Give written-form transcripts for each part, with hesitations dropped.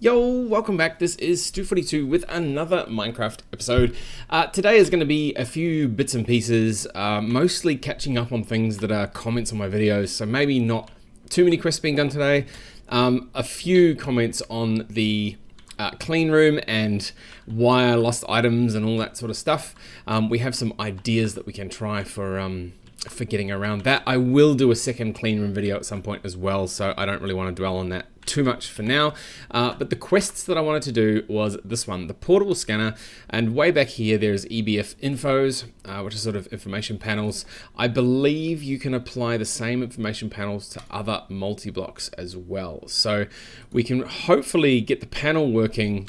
Yo, welcome back. This is Stu42 with another Minecraft episode. Today is going to be a few bits and pieces, mostly catching up on things that are comments on my videos, so maybe not too many quests being done today. A few comments on the clean room and why I lost items and all that sort of stuff. We have some ideas that we can try for getting around that. I will do a second clean room video at some point as well, so I don't really want to dwell on that too much for now. But the quests that I wanted to do was this one, the portable scanner, and way back here there's EBF infos, which is sort of information panels. I believe you can apply the same information panels to other multi-blocks as well. So we can hopefully get the panel working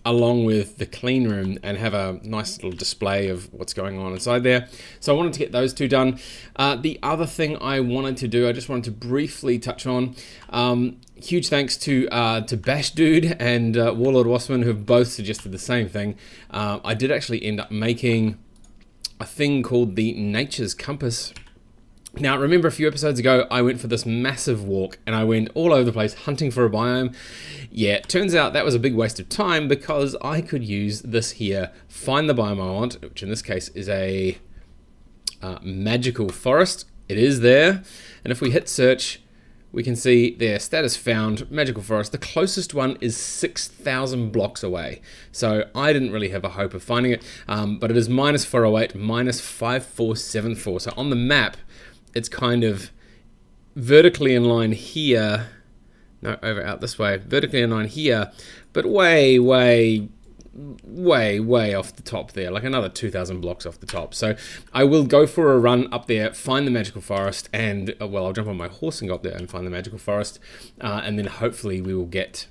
along with the clean room and have a nice little display of what's going on inside there. So I wanted to get those two done. The other thing I wanted to do, I just wanted to briefly touch on, huge thanks to Bash Dude and Warlord Wasserman, who have both suggested the same thing. I did actually end up making a thing called the Nature's Compass. Now, remember a few episodes ago, I went for this massive walk and I went all over the place hunting for a biome. Yeah, it turns out that was a big waste of time because I could use this here, find the biome I want, which in this case is a magical forest. It is there. And if we hit search, we can see there, status found, magical forest. The closest one is 6,000 blocks away. So I didn't really have a hope of finding it, but it is minus 408, minus 5474. So on the map, it's kind of vertically in line here, no, over out this way, vertically in line here, but way off the top there, like another 2,000 blocks off the top. So I will go for a run up there, find the magical forest, and well, I'll jump on my horse and go up there and find the magical forest, and then hopefully we will get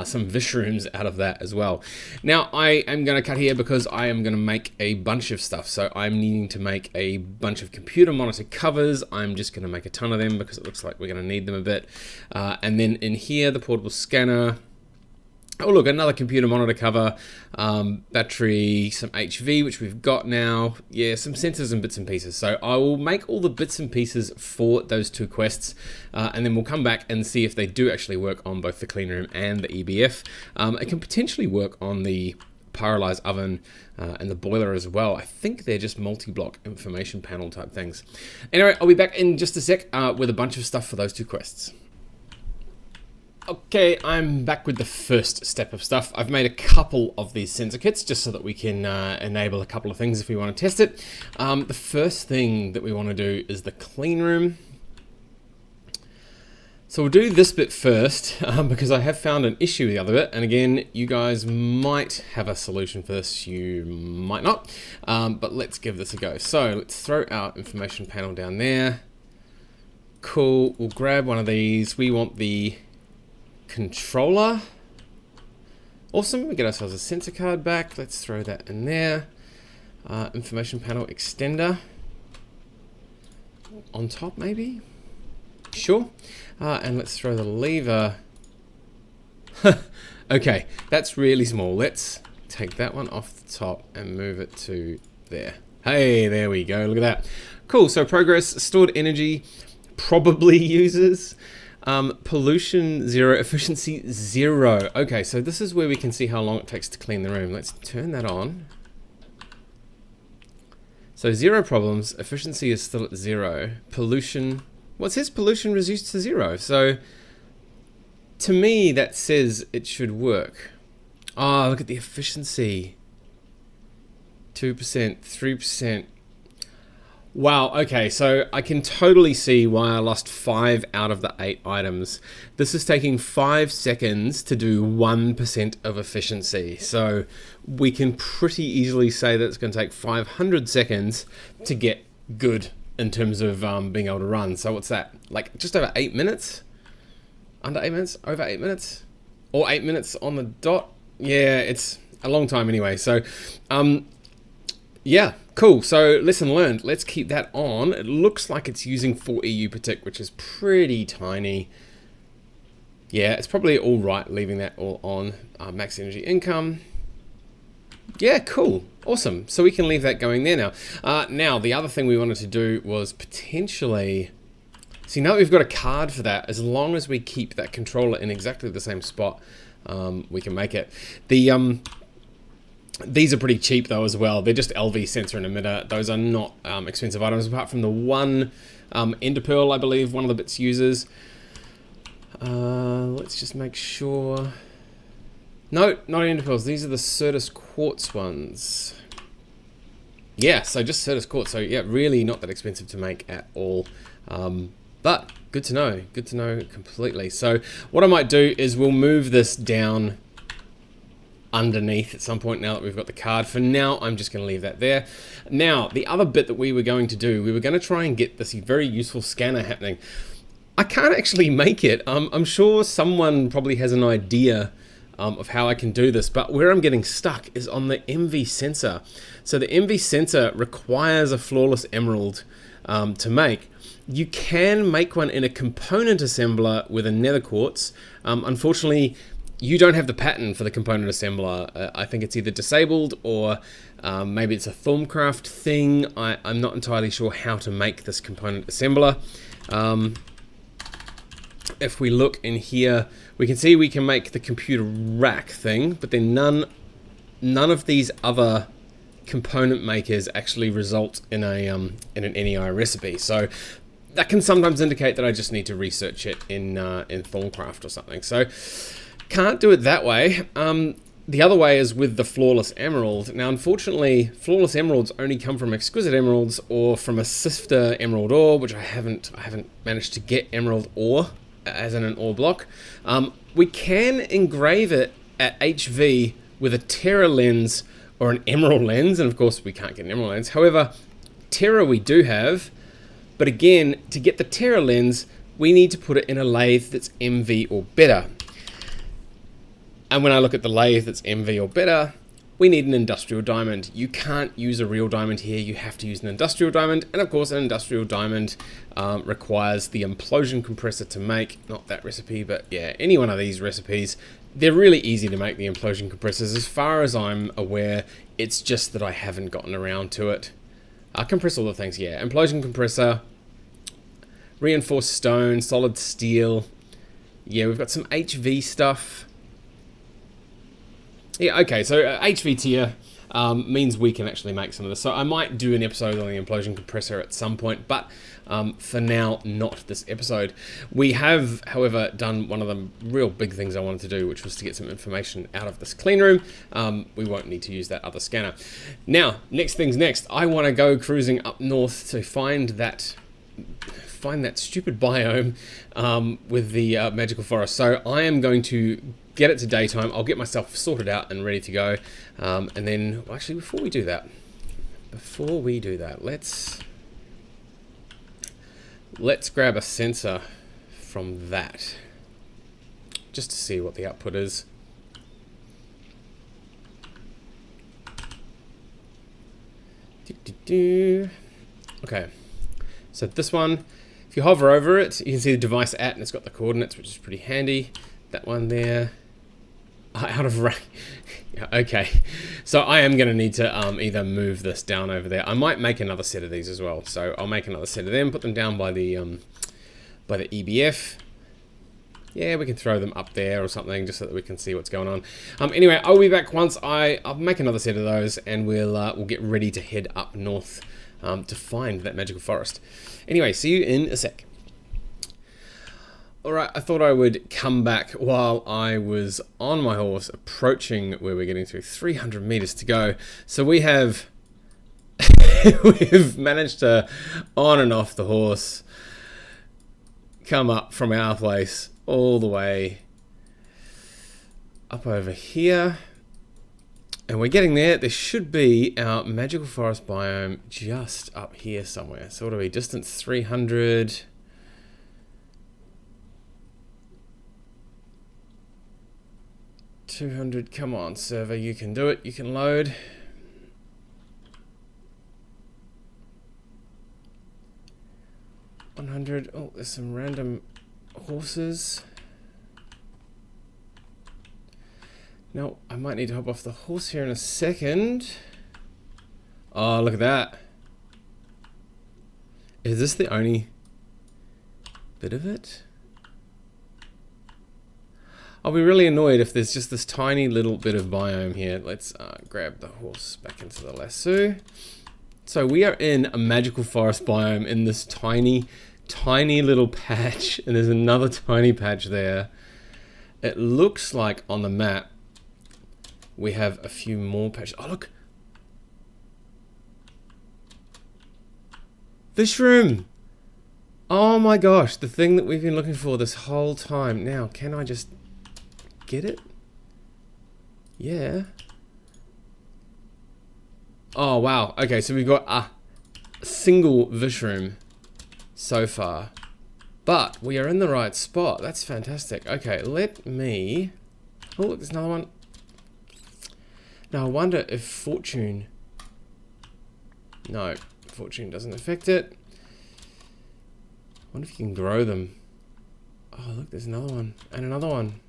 some Vishrooms out of that as well. Now I am going to cut here because I am going to make a bunch of stuff. So I'm needing to make a bunch of computer monitor covers. I'm just going to make a ton of them because it looks like we're going to need them a bit. And then in here, the portable scanner. Oh look, another computer monitor cover, battery, some HV, which we've got now. Yeah, some sensors and bits and pieces. So I will make all the bits and pieces for those two quests, and then we'll come back and see if they do actually work on both the clean room and the EBF. It can potentially work on the pyrolyzed oven and the boiler as well. I think they're just multi-block information panel type things. Anyway, I'll be back in just a sec with a bunch of stuff for those two quests. Okay, I'm back with the first step of stuff. I've made a couple of these sensor kits just so that we can enable a couple of things if we want to test it. The first thing that we want to do is the clean room. So we'll do this bit first because I have found an issue with the other bit. And again, you guys might have a solution for this, you might not. But let's give this a go. So let's throw our information panel down there. Cool, we'll grab one of these. We want the controller. Awesome, we get ourselves a sensor card back. Let's throw that in there. Information panel extender on top, maybe? Sure. And let's throw the lever. Okay, that's really small. Let's take that one off the top and move it to there. Hey, there we go. Look at that. Cool, so progress, stored energy, probably uses. Pollution 0, efficiency 0. Okay, so this is where we can see how long it takes to clean the room. Let's turn that on. So 0 problems, efficiency is still at 0. Pollution, well, it says pollution reduced to 0. So to me, that says it should work. Oh, look at the efficiency. 2%, 3%. Wow, okay, so I can totally see why I lost 5 out of the 8 items. This is taking 5 seconds to do 1% of efficiency. So we can pretty easily say that it's going to take 500 seconds to get good in terms of being able to run. So what's that? Like just over 8 minutes? Under 8 minutes? Over 8 minutes? Or 8 minutes on the dot? Yeah, it's a long time anyway. So, yeah, cool. So lesson learned. Let's keep that on. It looks like it's using 4 EU per tick, which is pretty tiny. Yeah, it's probably all right leaving that all on. Max energy income. Yeah, cool. Awesome. So we can leave that going there now. Now, the other thing we wanted to do was potentially See, now that we've got a card for that, as long as we keep that controller in exactly the same spot, we can make it. These are pretty cheap though as well. They're just LV sensor and emitter. Those are not expensive items, apart from the one ender pearl, I believe one of the bits uses. Let's just make sure. No, not ender pearls. These are the Certus quartz ones. Yeah, so just Certus quartz. So yeah, really not that expensive to make at all. But good to know. Good to know completely. So what I might do is we'll move this down underneath at some point now that we've got the card. For now, I'm just going to leave that there. Now, the other bit that we were going to do, we were going to try and get this very useful scanner happening. I can't actually make it. I'm sure someone probably has an idea of how I can do this, but where I'm getting stuck is on the MV sensor. So the MV sensor requires a flawless emerald to make. You can make one in a component assembler with a nether quartz. Unfortunately, you don't have the pattern for the component assembler. I think it's either disabled or maybe it's a Thaumcraft thing. I'm not entirely sure how to make this component assembler. If we look in here, we can see we can make the computer rack thing, but then none of these other component makers actually result in an NEI recipe. So that can sometimes indicate that I just need to research it in Thaumcraft or something. So can't do it that way. The other way is with the Flawless Emerald. Now, unfortunately, Flawless Emeralds only come from Exquisite Emeralds or from a Sifter Emerald ore, which I haven't managed to get Emerald ore, as in an ore block. We can engrave it at HV with a Terra lens or an Emerald lens, and of course we can't get an Emerald lens. However, Terra we do have, but again, to get the Terra lens, we need to put it in a lathe that's MV or better. And when I look at the lathe that's MV or better, we need an industrial diamond. You can't use a real diamond here, you have to use an industrial diamond, and of course an industrial diamond requires the implosion compressor to make, not that recipe, but yeah, any one of these recipes. They're really easy to make, the implosion compressors. As far as I'm aware, it's just that I haven't gotten around to it. Compress all the things, yeah, implosion compressor, reinforced stone, solid steel. Yeah, we've got some HV stuff. Yeah, okay, so HV tier means we can actually make some of this. So I might do an episode on the implosion compressor at some point, but for now, not this episode. We have, however, done one of the real big things I wanted to do, which was to get some information out of this clean room. We won't need to use that other scanner. Now, next things next. I want to go cruising up north to find that stupid biome with the magical forest. So I am going to get it to daytime. I'll get myself sorted out and ready to go. And then, well, actually, before we do that, let's grab a sensor from that, just to see what the output is. Okay, so this one, if you hover over it, you can see the device at, and it's got the coordinates, which is pretty handy. That one there, out of range. Okay, so I am going to need to either move this down over there. I might make another set of these as well. So I'll make another set of them, put them down by the EBF. Yeah, we can throw them up there or something, just so that we can see what's going on. Anyway, I'll be back once I'll make another set of those, and we'll get ready to head up north to find that magical forest. Anyway, see you in a sec. Alright, I thought I would come back while I was on my horse, approaching where we're getting to, 300 meters to go. So we have, we've managed to, on and off the horse, come up from our place all the way up over here. And we're getting there. There should be our magical forest biome just up here somewhere. So what are we, distance 300... 200, come on server, you can do it, you can load. $100, oh, there's some random horses. No, I might need to hop off the horse here in a second. Oh, look at that. Is this the only... bit of it. I'll be really annoyed if there's just this tiny little bit of biome here. Let's grab the horse back into the lasso. So we are in a magical forest biome in this tiny little patch, and there's another tiny patch there. It looks like on the map we have a few more patches. Oh look! Vishroom! Oh my gosh, the thing that we've been looking for this whole time. Now, can I just get it? Yeah. Oh wow, okay, so we've got a single Vishroom so far. But we are in the right spot. That's fantastic. Okay, let me... Oh, look, there's another one. Now, I wonder if fortune... No, fortune doesn't affect it. I wonder if you can grow them. Oh, look, there's another one. And another one.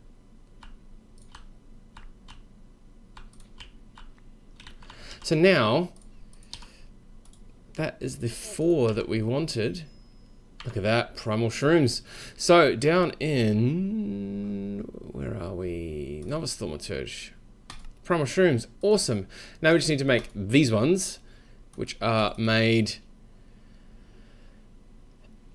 So now, that is the 4 that we wanted. Look at that, primal shrooms. So down in, where are we? Novice Thaumaturge. Primal shrooms, awesome. Now we just need to make these ones, which are made.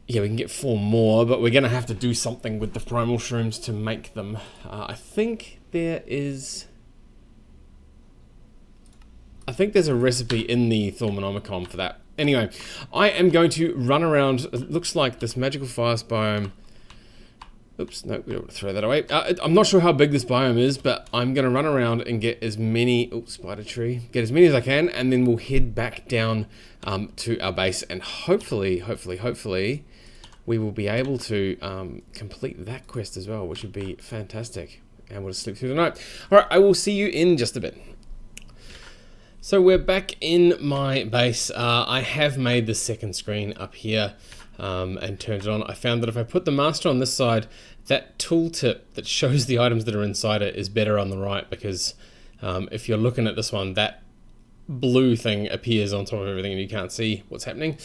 Yeah, we can get 4 more, but we're gonna have to do something with the primal shrooms to make them. I think there's a recipe in the Thaumonomicon for that. Anyway, I am going to run around. It looks like this magical forest biome. Oops, no, we don't want to throw that away. I'm not sure how big this biome is, but I'm going to run around and get as many, spider tree, get as many as I can, and then we'll head back down to our base, and hopefully, we will be able to complete that quest as well, which would be fantastic. And we'll just sleep through the night. All right, I will see you in just a bit. So we're back in my base. I have made the second screen up here and turned it on. I found that if I put the master on this side, that tooltip that shows the items that are inside it is better on the right, because if you're looking at this one, that blue thing appears on top of everything and you can't see what's happening.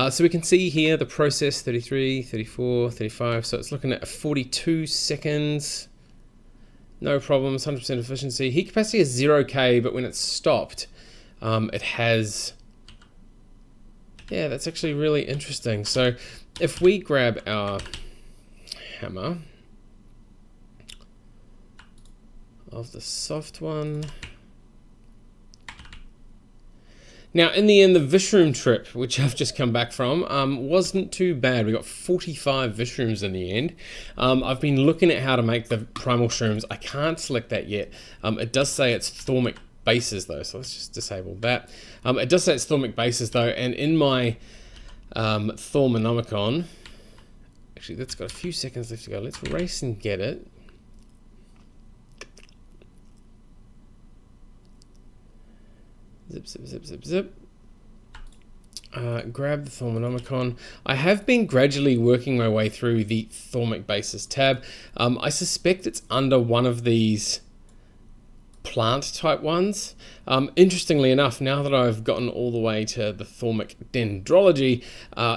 So we can see here the process 33, 34, 35. So it's looking at 42 seconds. No problems, 100% efficiency. Heat capacity is 0K, but when it's stopped, it has, yeah, that's actually really interesting. So if we grab our hammer of the soft one. Now, in the end, the Vishroom trip, which I've just come back from, wasn't too bad. We got 45 Vishrooms in the end. I've been looking at how to make the primal shrooms. I can't select that yet. It does say it's thaumic bases though, so let's just disable that. It does say it's thaumic bases though, and in my Thaumonomicon, actually that's got a few seconds left to go. Let's race and get it. Zip, zip, zip, zip, zip. Grab the Thaumonomicon. I have been gradually working my way through the thaumic bases tab. I suspect it's under one of these plant type ones. Interestingly enough, now that I've gotten all the way to the thaumic dendrology,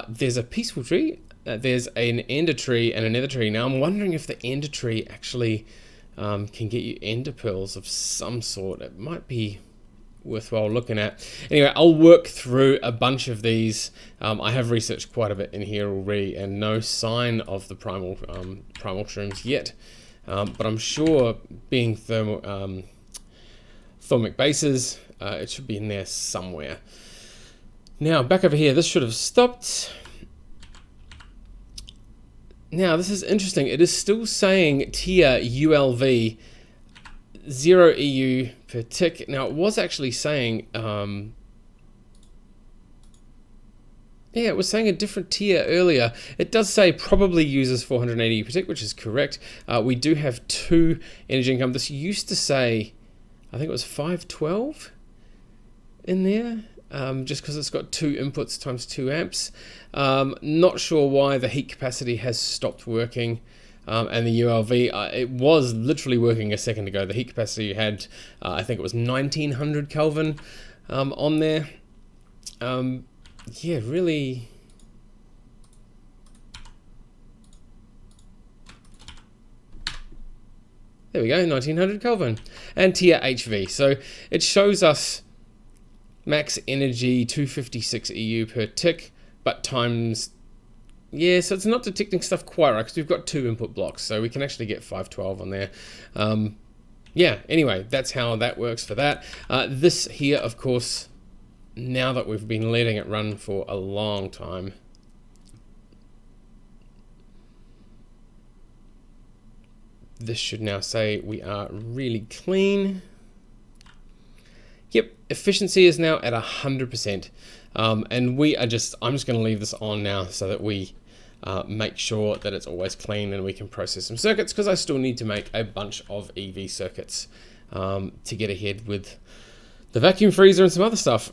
there's a peaceful tree, there's an ender tree and a nether tree. Now I'm wondering if the ender tree actually can get you ender pearls of some sort. It might be worthwhile looking at. Anyway, I'll work through a bunch of these. I have researched quite a bit in here already, and no sign of the primal shrooms yet. But I'm sure, being thaumic bases, it should be in there somewhere. Now back over here, this should have stopped. Now this is interesting. It is still saying tier ULV 0 EU per tick. Now it was actually saying, yeah, it was saying a different tier earlier. It does say probably uses 480 per tick, which is correct. We do have 2 energy income. This used to say, I think it was 512 in there, just because it's got 2 inputs times 2 amps. Not sure why the heat capacity has stopped working. And the ULV, it was literally working a second ago. The heat capacity had, I think it was 1900 Kelvin on there. Yeah, really There we go, 1900 Kelvin. And tier HV. So it shows us max energy 256 EU per tick, but times, yeah, so it's not detecting stuff quite right because we've got 2 input blocks, so we can actually get 512 on there. Yeah, anyway, that's how that works for that. This here, of course, now that we've been letting it run for a long time, this should now say we are really clean. Yep, efficiency is now at 100%. And I'm just going to leave this on now so that we make sure that it's always clean and we can process some circuits, because I still need to make a bunch of EV circuits to get ahead with the vacuum freezer and some other stuff.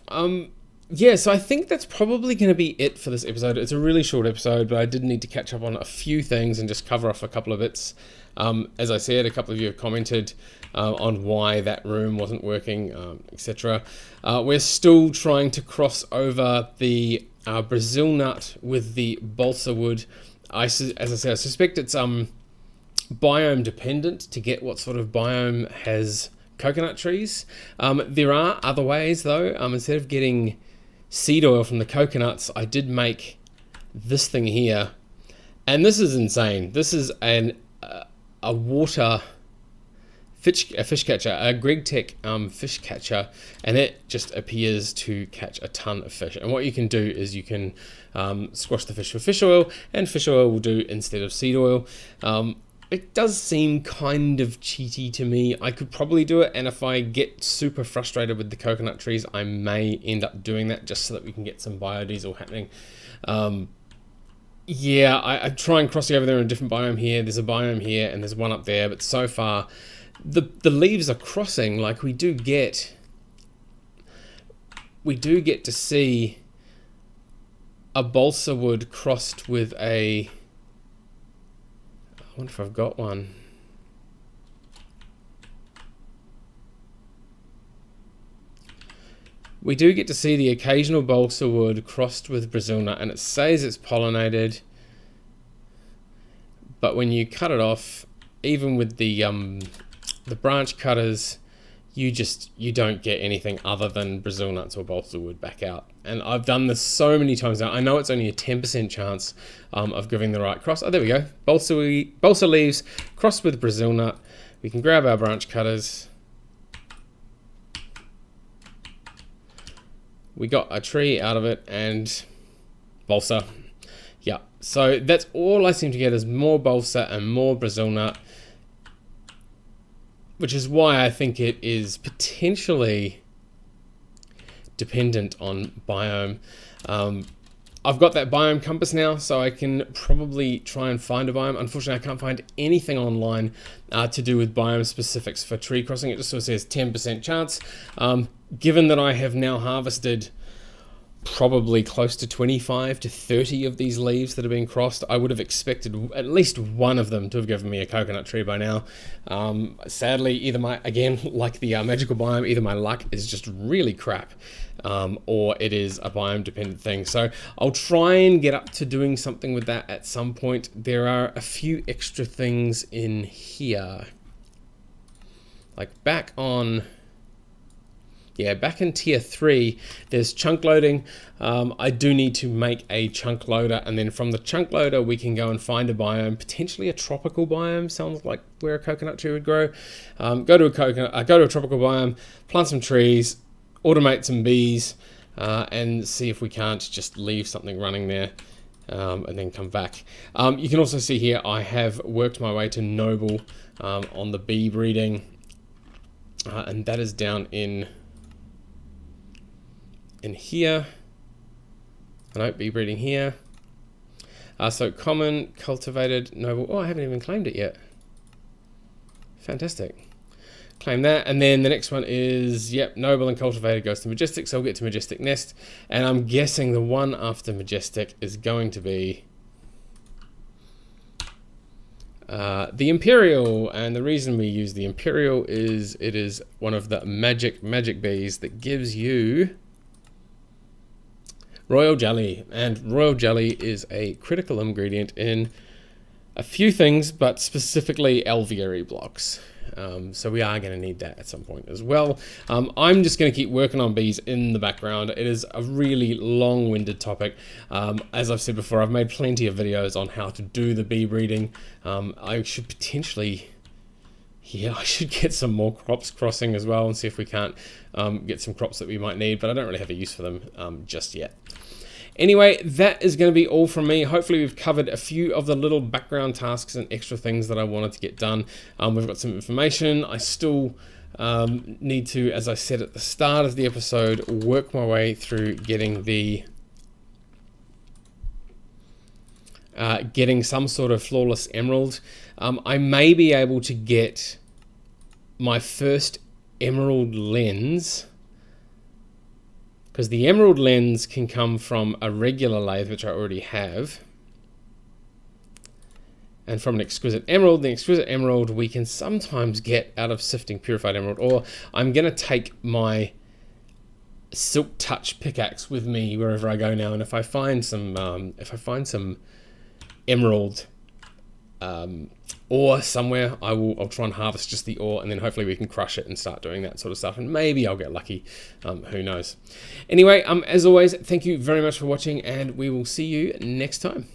Yeah, so I think that's probably going to be it for this episode. It's a really short episode, but I did need to catch up on a few things and just cover off a couple of bits. As I said, a couple of you have commented on why that room wasn't working, etc. We're still trying to cross over the Brazil nut with the balsa wood. As I said, I suspect it's biome dependent to get what sort of biome has coconut trees. There are other ways though. Instead of getting seed oil from the coconuts, I did make this thing here, and this is insane. This is a water fish catcher, a GregTech fish catcher, and it just appears to catch a ton of fish. And what you can do is you can squash the fish with fish oil, and fish oil will do instead of seed oil. It does seem kind of cheaty to me. I could probably do it, and if I get super frustrated with the coconut trees, I may end up doing that just so that we can get some biodiesel happening. Yeah, I try and cross over there in a different biome here. There's a biome here, and there's one up there, but so far the leaves are crossing. Like we do get to see a balsa wood crossed with a, I wonder if I've got one. We do get to see the occasional balsa wood crossed with Brazil nut, and it says it's pollinated, but when you cut it off, even with the branch cutters, you don't get anything other than Brazil nuts or balsa wood back out. And I've done this so many times now. I know it's only a 10% chance of giving the right cross. Oh, there we go. Balsa leaves crossed with Brazil nut. We can grab our branch cutters. We got a tree out of it, and balsa. Yeah, so that's all I seem to get is more balsa and more Brazil nut, which is why I think it is potentially dependent on biome. I've got that biome compass now, so I can probably try and find a biome. Unfortunately, I can't find anything online to do with biome specifics for tree crossing. It just sort of says 10% chance. Given that I have now harvested probably close to 25 to 30 of these leaves that have been crossed, I would have expected at least one of them to have given me a coconut tree by now. Sadly, either like the magical biome, either my luck is just really crap, or it is a biome dependent thing. So I'll try and get up to doing something with that at some point. There are a few extra things in here, like back in tier 3, there's chunk loading. I do need to make a chunk loader, and then from the chunk loader, we can go and find a biome, potentially a tropical biome. Sounds like where a coconut tree would grow. Go to a tropical biome, plant some trees, automate some bees, and see if we can't just leave something running there, and then come back. You can also see here, I have worked my way to noble on the bee breeding, and that is down in here. I know, bee breeding here. So common, cultivated, noble. Oh, I haven't even claimed it yet. Fantastic. Claim that, and then the next one is, yep, noble and cultivated goes to majestic, so we'll get to majestic nest, and I'm guessing the one after majestic is going to be the imperial. And the reason we use the imperial is it is one of the magic bees that gives you royal jelly, and royal jelly is a critical ingredient in a few things, but specifically alveary blocks. So we are going to need that at some point as well. I'm just going to keep working on bees in the background. It is a really long-winded topic. As I've said before, I've made plenty of videos on how to do the bee breeding. I should potentially... Yeah, I should get some more crops crossing as well and see if we can't get some crops that we might need, but I don't really have a use for them just yet. Anyway, that is going to be all from me. Hopefully we've covered a few of the little background tasks and extra things that I wanted to get done. We've got some information. I still need to, as I said at the start of the episode, work my way through getting the getting some sort of flawless emerald. I may be able to get my first emerald lens, because the emerald lens can come from a regular lathe, which I already have, and from an exquisite emerald. The exquisite emerald we can sometimes get out of sifting purified emerald, or I'm going to take my silk touch pickaxe with me wherever I go now, and if I find some emerald ore somewhere, I'll try and harvest just the ore, and then hopefully we can crush it and start doing that sort of stuff, and maybe I'll get lucky. Who knows? Anyway, as always, thank you very much for watching, and we will see you next time.